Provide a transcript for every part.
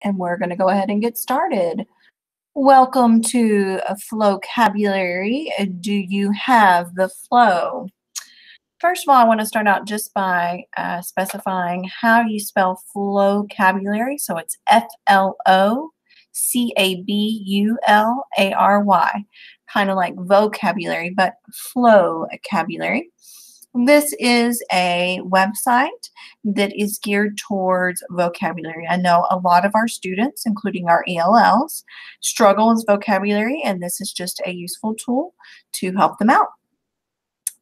and we're going to go ahead and get started. Welcome to Flocabulary. Do you have the flow? First of all, I want to start out just by specifying how you spell Flocabulary. So it's Flocabulary, kind of like vocabulary, but Flocabulary. This is a website that is geared towards vocabulary. I know a lot of our students, including our ELLs, struggle with vocabulary, and this is just a useful tool to help them out.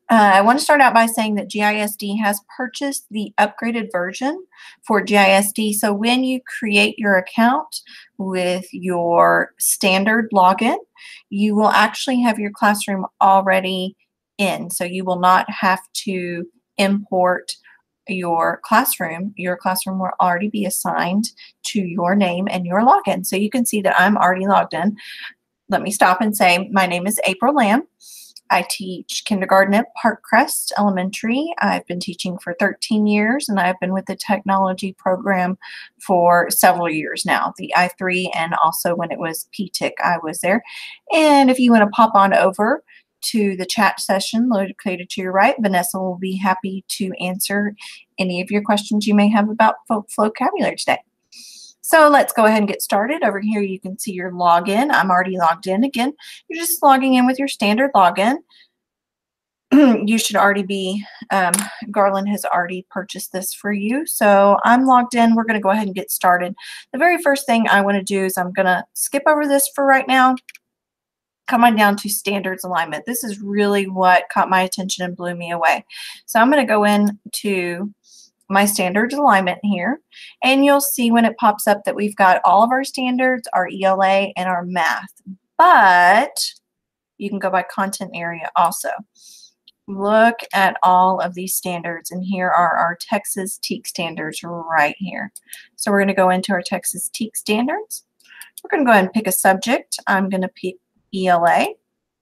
I want to start out by saying that GISD has purchased the upgraded version for GISD. So when you create your account with your standard login, you will actually have your classroom already in. So you will not have to import your classroom. Your classroom will already be assigned to your name and your login. So you can see that I'm already logged in. Let me stop and say my name is April Lamb. I teach kindergarten at Parkcrest Elementary. I've been teaching for 13 years, and I've been with the technology program for several years now, the I3, and also when it was PTIC, I was there. And if you want to pop on over to the chat session located to your right, Vanessa will be happy to answer any of your questions you may have about vocabulary today. So let's go ahead and get started. Over here you can see your login. I'm already logged in. Again, you're just logging in with your standard login. You should already be, Garland has already purchased this for you. So I'm logged in. We're going to go ahead and get started. The very first thing I want to do is I'm going to skip over this for right now. Come on down to standards alignment. This is really what caught my attention and blew me away. So I'm going to go into my standards alignment here, and you'll see when it pops up that we've got all of our standards, our ELA, and our math. But you can go by content area also. Look at all of these standards, and here are our Texas TEK standards right here. So we're going to go into our Texas TEK standards. We're going to go ahead and pick a subject. I'm going to pick ELA,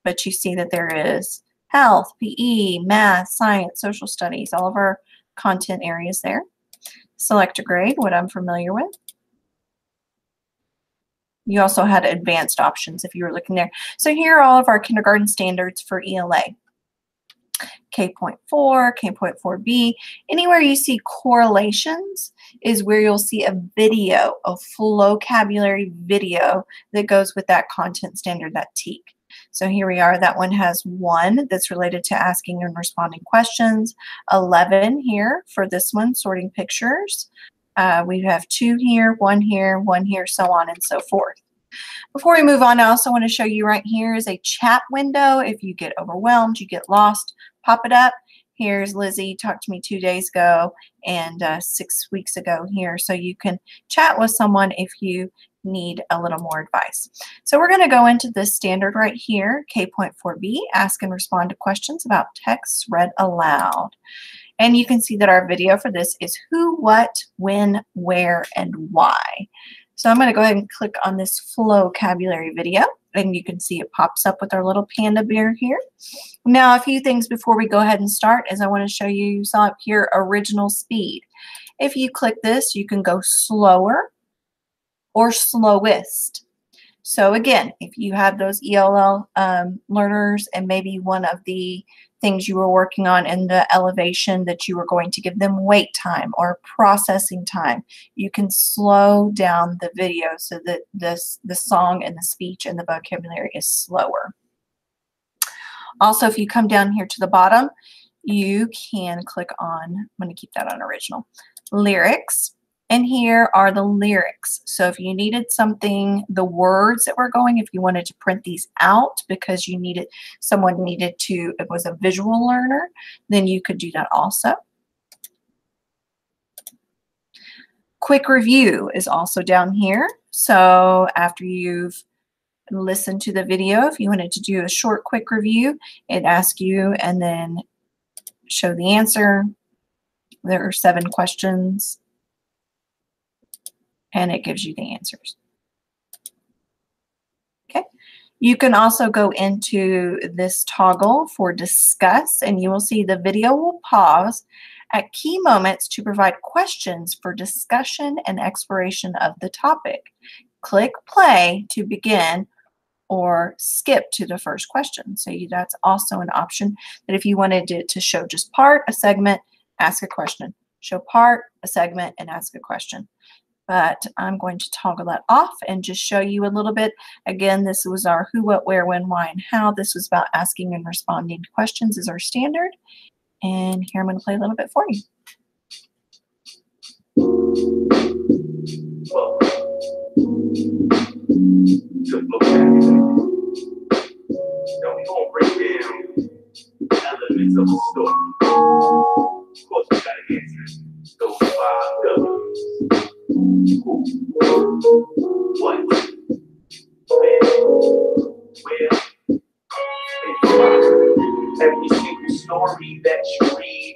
but you see that there is health, PE, math, science, social studies, all of our content areas there. Select a grade, what I'm familiar with. You also had advanced options if you were looking there. So here are all of our kindergarten standards for ELA. K.4, K.4b. Anywhere you see correlations is where you'll see a video, a Flocabulary video that goes with that content standard, that TEK. So here we are. That one has 1 that's related to asking and responding questions. 11 here for this one, sorting pictures. We have 2 here, 1 here, 1 here, so on and so forth. Before we move on, I also want to show you right here is a chat window. If you get overwhelmed, you get lost, pop it up. Here's Lizzie, talked to me 2 days ago and 6 weeks ago here. So you can chat with someone if you need a little more advice. So we're going to go into this standard right here, K.4b, ask and respond to questions about texts read aloud. And you can see that our video for this is who, what, when, where, and why. So I'm going to go ahead and click on this Flocabulary video, and you can see it pops up with our little panda bear here. Now, a few things before we go ahead and start is I want to show you, you saw up here, original speed. If you click this, you can go slower or slowest. So again, if you have those ELL learners and maybe one of the things you were working on in the elevation that you were going to give them wait time or processing time, you can slow down the video so that the song and the speech and the vocabulary is slower. Also, if you come down here to the bottom, you can click on, I'm going to keep that on original, lyrics. And here are the lyrics. So if you needed something, the words that were going, if you wanted to print these out because you needed, someone needed to, it was a visual learner, then you could do that also. Quick review is also down here. So after you've listened to the video, if you wanted to do a short quick review, it asks you and then show the answer. There are 7 questions. And it gives you the answers. Okay. You can also go into this toggle for discuss, and you will see the video will pause at key moments to provide questions for discussion and exploration of the topic. Click play to begin or skip to the first question. So that's also an option that if you wanted to show just part, a segment, ask a question. Show part, a segment, and ask a question. But I'm going to toggle that off and just show you a little bit. Again, this was our who, what, where, when, why, and how. This was about asking and responding to questions is our standard. And here I'm going to play a little bit for you. To vocabulary. Now we gonna break down elements of a story. Of course, we gotta answer those 5 W's. Who, what, when, where, and why. Every single story that you read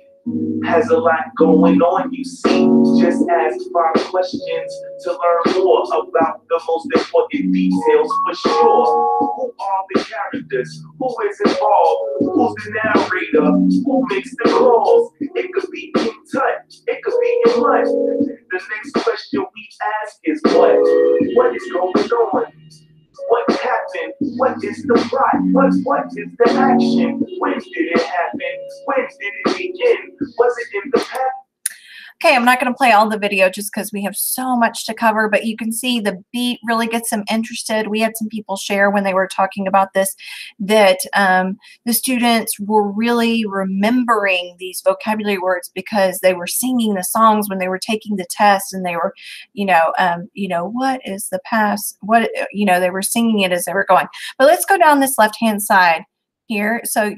has a lot going on, you see. Just ask 5 questions to learn more about the most important details for sure. Who are the characters? Who is involved? Who's the narrator? Who makes the calls? It could be in Tut. It could be in Mud. The next question we ask is what? What is going on? What happened? What is the plot? What is the action? When did it happen? When did it begin? Was it in the past? Okay, I'm not going to play all the video just because we have so much to cover, but you can see the beat really gets them interested. We had some people share when they were talking about this that the students were really remembering these vocabulary words because they were singing the songs when they were taking the test, and they were, what is the past? What, they were singing it as they were going. But let's go down this left-hand side here. So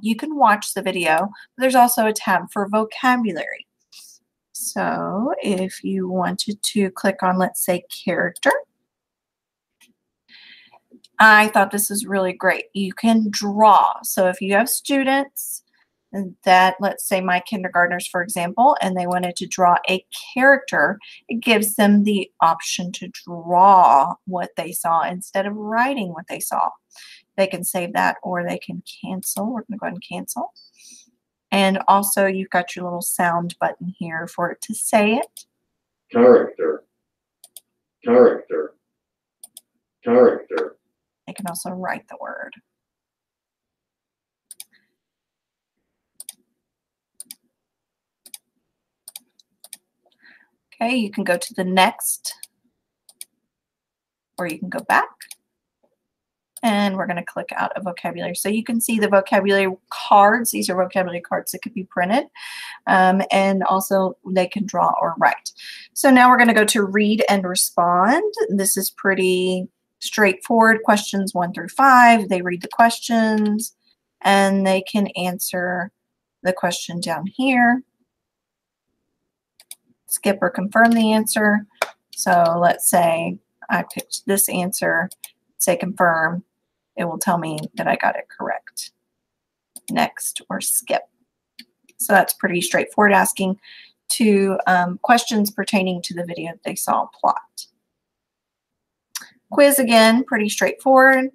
you can watch the video, but there's also a tab for vocabulary. So if you wanted to click on, let's say, character, I thought this is really great. You can draw. So if you have students that, let's say my kindergartners, for example, and they wanted to draw a character, it gives them the option to draw what they saw instead of writing what they saw. They can save that or they can cancel. We're going to go ahead and cancel. And also, you've got your little sound button here for it to say it. Character, character, character. They can also write the word. Okay, you can go to the next, or you can go back. And we're going to click out of vocabulary. So you can see the vocabulary cards. These are vocabulary cards that could be printed. And also they can draw or write. So now we're going to go to read and respond. This is pretty straightforward. Questions 1 through 5. They read the questions and they can answer the question down here. Skip or confirm the answer. So let's say I picked this answer, say confirm. It will tell me that I got it correct. Next or skip. So that's pretty straightforward, asking to questions pertaining to the video that they saw plot. Quiz, again, pretty straightforward.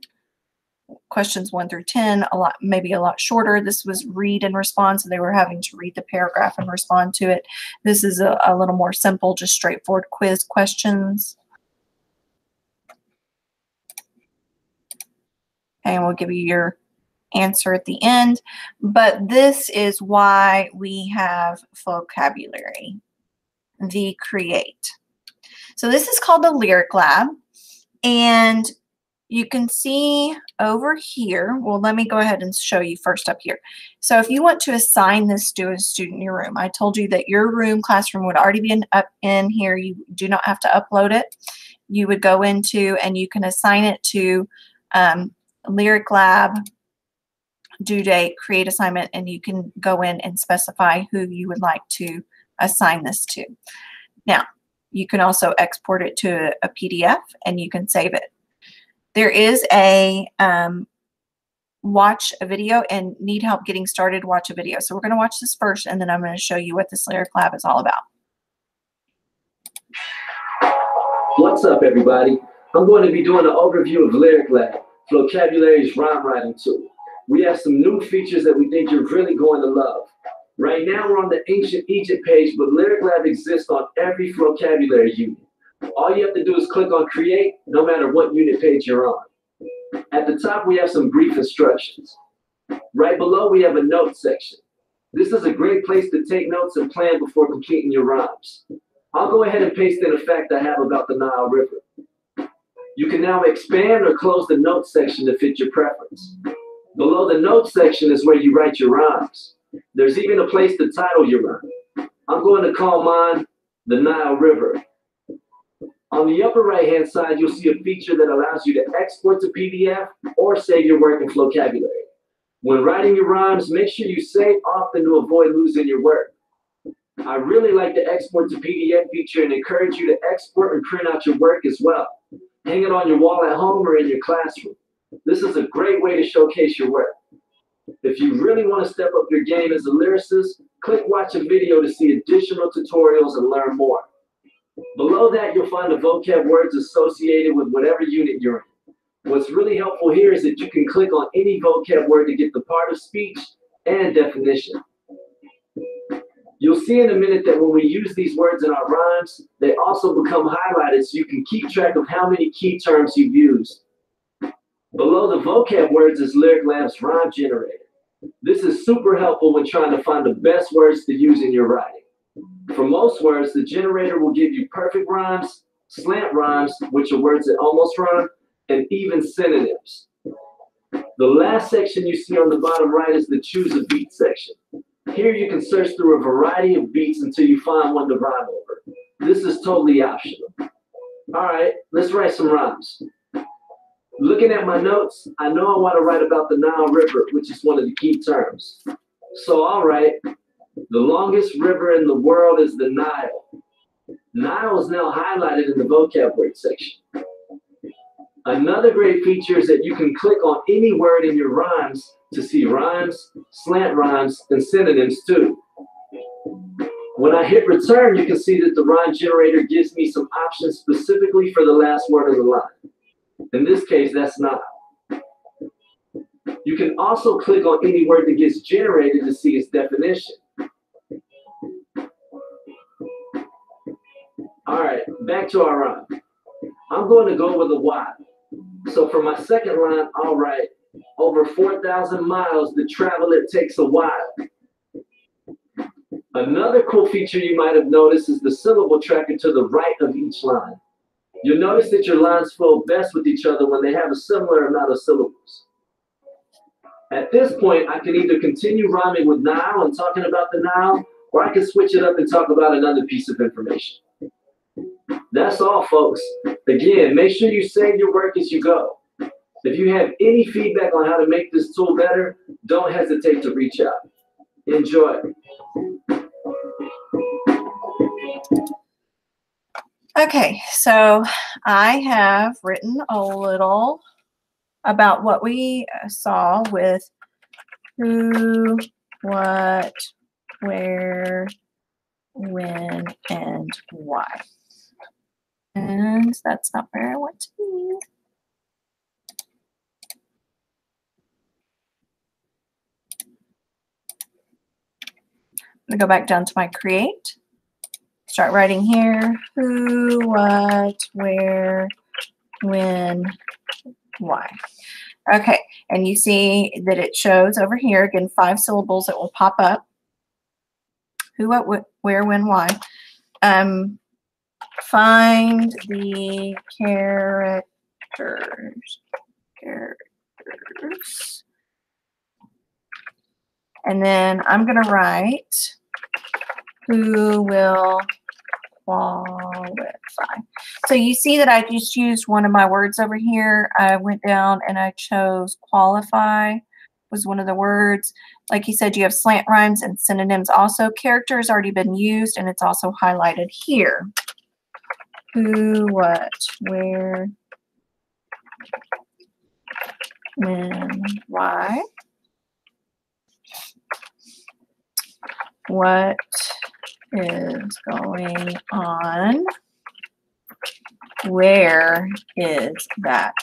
Questions 1 through 10, maybe a lot shorter. This was read and respond, so they were having to read the paragraph and respond to it. This is a little more simple, just straightforward quiz questions. And we'll give you your answer at the end. But this is why we have Flocabulary, the Create. So this is called the Lyric Lab. And you can see over here, well, let me go ahead and show you first up here. So if you want to assign this to a student in your room, I told you that your classroom would already be up in here. You do not have to upload it. You would go into and you can assign it to Lyric Lab, due date, create assignment, and you can go in and specify who you would like to assign this to. Now, you can also export it to a PDF and you can save it. There is a watch a video and need help getting started, watch a video. So we're going to watch this first and then I'm going to show you what this Lyric Lab is all about. What's up, everybody? I'm going to be doing an overview of Lyric Lab, Flocabulary's rhyme writing tool. We have some new features that we think you're really going to love. Right now we're on the Ancient Egypt page, but Lyric Lab exists on every Flocabulary unit. All you have to do is click on Create, no matter what unit page you're on. At the top, we have some brief instructions. Right below, we have a notes section. This is a great place to take notes and plan before completing your rhymes. I'll go ahead and paste in a fact I have about the Nile River. You can now expand or close the notes section to fit your preference. Below the notes section is where you write your rhymes. There's even a place to title your rhyme. I'm going to call mine the Nile River. On the upper right-hand side, you'll see a feature that allows you to export to PDF or save your work in Flocabulary. When writing your rhymes, make sure you save often to avoid losing your work. I really like the export to PDF feature and encourage you to export and print out your work as well. Hang it on your wall at home or in your classroom. This is a great way to showcase your work. If you really want to step up your game as a lyricist, click watch a video to see additional tutorials and learn more. Below that, you'll find the vocab words associated with whatever unit you're in. What's really helpful here is that you can click on any vocab word to get the part of speech and definition. You'll see in a minute that when we use these words in our rhymes, they also become highlighted so you can keep track of how many key terms you've used. Below the vocab words is Lyric Lab's rhyme generator. This is super helpful when trying to find the best words to use in your writing. For most words, the generator will give you perfect rhymes, slant rhymes, which are words that almost rhyme, and even synonyms. The last section you see on the bottom right is the Choose a Beat section. Here you can search through a variety of beats until you find one to rhyme over. This is totally optional. All right, let's write some rhymes. Looking at my notes, I know I want to write about the Nile River, which is one of the key terms. So I'll write, the longest river in the world is the Nile. Nile is now highlighted in the vocab word section. Another great feature is that you can click on any word in your rhymes to see rhymes, slant rhymes, and synonyms too. When I hit return, you can see that the rhyme generator gives me some options specifically for the last word of the line. In this case, that's Nile. You can also click on any word that gets generated to see its definition. All right, back to our rhyme. I'm going to go with a Y. So for my second line, I'll write, over 4,000 miles to travel it takes a while. Another cool feature you might have noticed is the syllable tracker to the right of each line. You'll notice that your lines flow best with each other when they have a similar amount of syllables. At this point, I can either continue rhyming with Nile and talking about the Nile, or I can switch it up and talk about another piece of information. That's all, folks. Again, make sure you save your work as you go. If you have any feedback on how to make this tool better, don't hesitate to reach out. Enjoy. Okay, so I have written a little about what we saw with who, what, where, when, and why. And that's not where I want to be. I'm going to go back down to my create. Start writing here, who, what, where, when, why. Okay, and you see that it shows over here, again, 5 syllables that will pop up. Who, what, where, when, why. Find the characters. And then I'm going to write who will qualify. So you see that I just used one of my words over here. I went down and I chose qualify was one of the words. Like you said, you have slant rhymes and synonyms also. Character has already been used and it's also highlighted here. Who, what, where, when, why. What is going on? Where is that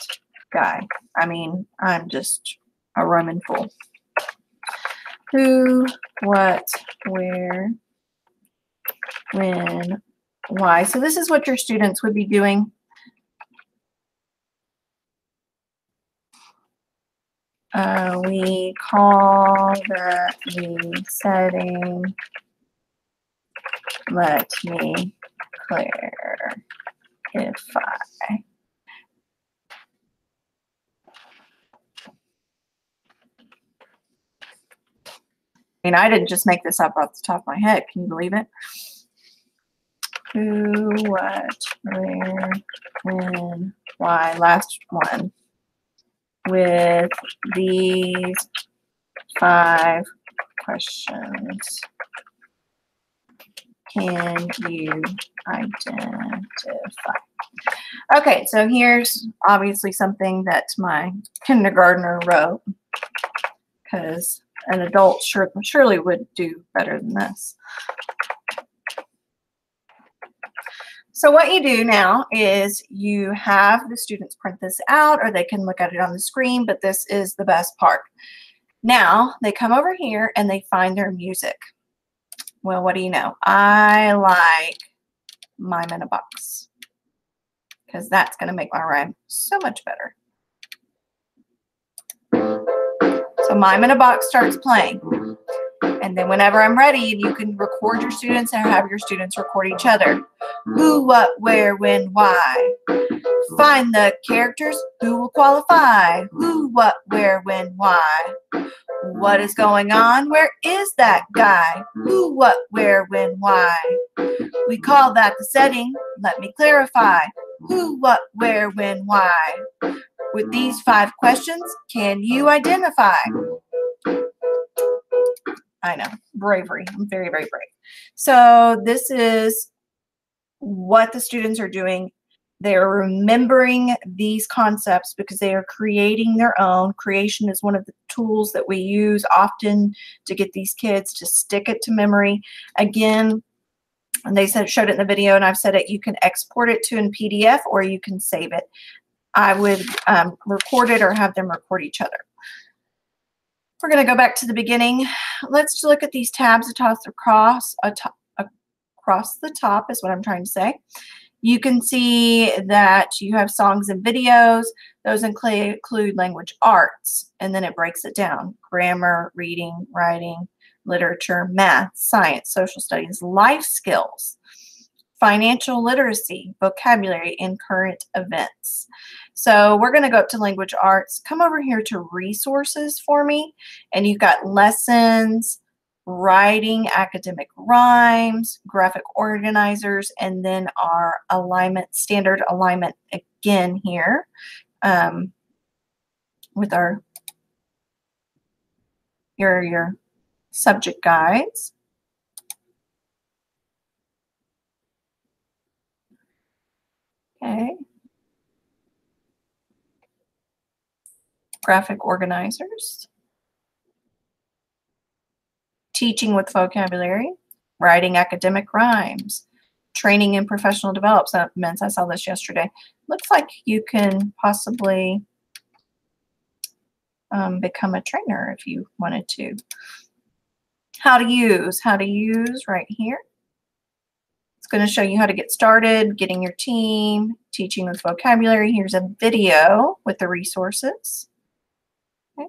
guy? I mean, I'm just a Roman fool. Who, what, where, when, why. So this is what your students would be doing. We call the setting. Let me clarify. I mean, I didn't just make this up off the top of my head. Can you believe it? Who, what, where, when, why. Last one. With these 5 questions, can you identify? Okay, so here's obviously something that my kindergartner wrote, because an adult surely would do better than this. So what you do now is you have the students print this out, or they can look at it on the screen, but this is the best part. Now they come over here and they find their music. Well, what do you know? I like Mime in a Box, because that's going to make my rhyme so much better. So Mime in a Box starts playing. And then whenever I'm ready, you can record your students and have your students record each other. Who, what, where, when, why. Find the characters who will qualify. Who, what, where, when, why. What is going on? Where is that guy? Who, what, where, when, why. We call that the setting. Let me clarify. Who, what, where, when, why. With these 5 questions, can you identify? I know, bravery. I'm very, very brave. So this is what the students are doing. They're remembering these concepts because they are creating their own. Creation is one of the tools that we use often to get these kids to stick it to memory. Again, and they showed it in the video, and I've said it, you can export it to a PDF or you can save it. I would record it or have them record each other. We're going to go back to the beginning. Let's look at these tabs across the top is what I'm trying to say. You can see that you have songs and videos. Those include language arts, and then it breaks it down. Grammar, reading, writing, literature, math, science, social studies, life skills, financial literacy, vocabulary, and current events. So we're going to go up to language arts. Come over here to resources for me, and you've got lessons, writing, academic rhymes, graphic organizers, and then our alignment, standard alignment again here with our your subject guides. Okay. Graphic organizers. Teaching with vocabulary. Writing academic rhymes. Training in professional development. I saw this yesterday. Looks like you can possibly become a trainer if you wanted to. How to use right here. It's going to show you how to get started, getting your team, teaching with vocabulary. Here's a video with the resources. Okay.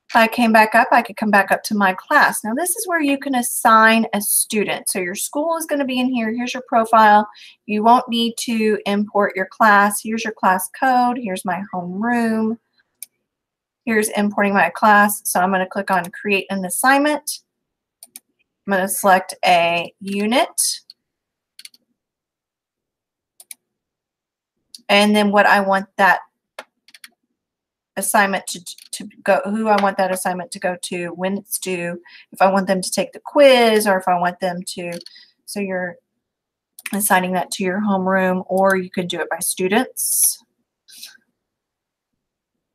If I came back up, I could come back up to my class. Now this is where you can assign a student. So your school is going to be in here. Here's your profile. You won't need to import your class. Here's your class code. Here's my homeroom. Here's importing my class. So I'm going to click on create an assignment. I'm going to select a unit. And then what I want that assignment to go, who I want that assignment to go to, when it's due, if I want them to take the quiz, or if I want them to, so you're assigning that to your homeroom, or you can do it by students.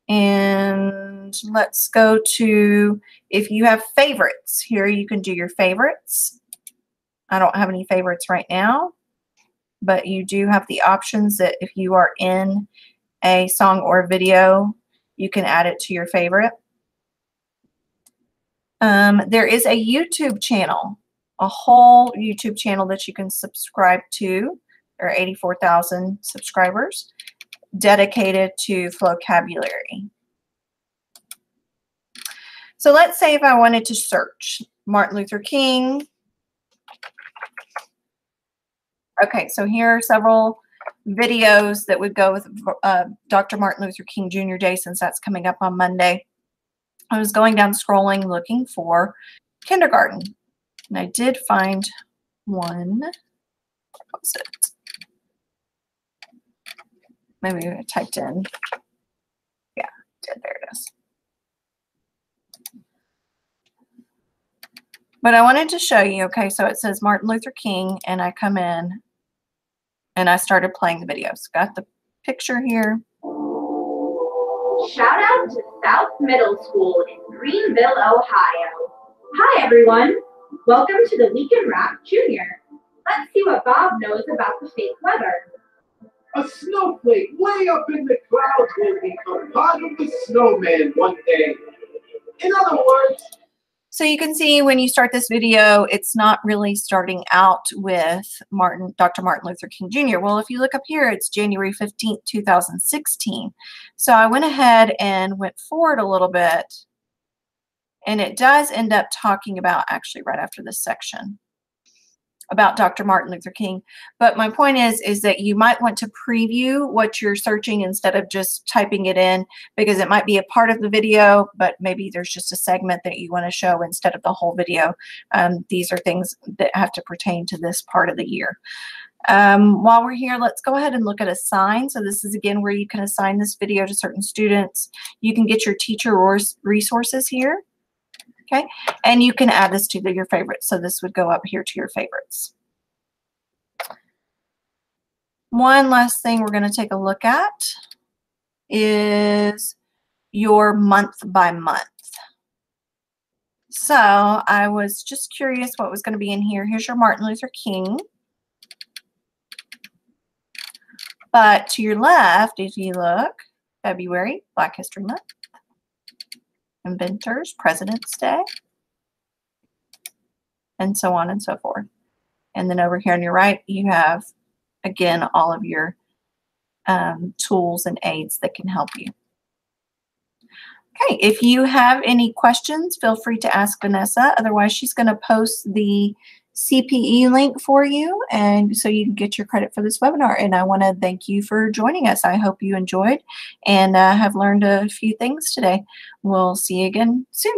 And let's go to, if you have favorites, here you can do your favorites. I don't have any favorites right now, but you do have the options that if you are in a song or video, you can add it to your favorite. There is a YouTube channel, a whole YouTube channel that you can subscribe to. There are 84,000 subscribers dedicated to Flocabulary. So let's say if I wanted to search Martin Luther King. Okay, so here are several videos that would go with Dr. Martin Luther King Jr. Day, since that's coming up on Monday. I was going down scrolling looking for kindergarten, and I did find one. What was it? Maybe I typed in. Yeah, I did. There it is. But I wanted to show you, okay, so it says Martin Luther King, and I come in and I started playing the videos. Got the picture here. Shout out to South Middle School in Greenville, Ohio. Hi everyone, welcome to the Week in Rap Junior. Let's see what Bob knows about the fake weather. A snowflake way up in the clouds will become part of the snowman one day. In other words, so you can see when you start this video, it's not really starting out with Dr. Martin Luther King Jr. Well, if you look up here, it's January 15th, 2016. So I went ahead and went forward a little bit, and it does end up talking about, actually right after this section, about Dr. Martin Luther King. But my point is that you might want to preview what you're searching instead of just typing it in, because it might be a part of the video, but maybe there's just a segment that you want to show instead of the whole video. These are things that have to pertain to this part of the year. While we're here, let's go ahead and look at assign. So this is again where you can assign this video to certain students. You can get your teacher resources here. Okay, and you can add this to your favorites. So this would go up here to your favorites. One last thing we're going to take a look at is your month by month. So I was just curious what was going to be in here. Here's your Martin Luther King. But to your left, if you look, February, Black History Month. Inventors, President's Day, and so on and so forth. And then over here on your right, you have, again, all of your tools and aids that can help you. Okay, if you have any questions, feel free to ask Vanessa. Otherwise, she's going to post the CPE link for you, and so you can get your credit for this webinar. And I want to thank you for joining us. I hope you enjoyed and have learned a few things today. We'll see you again soon.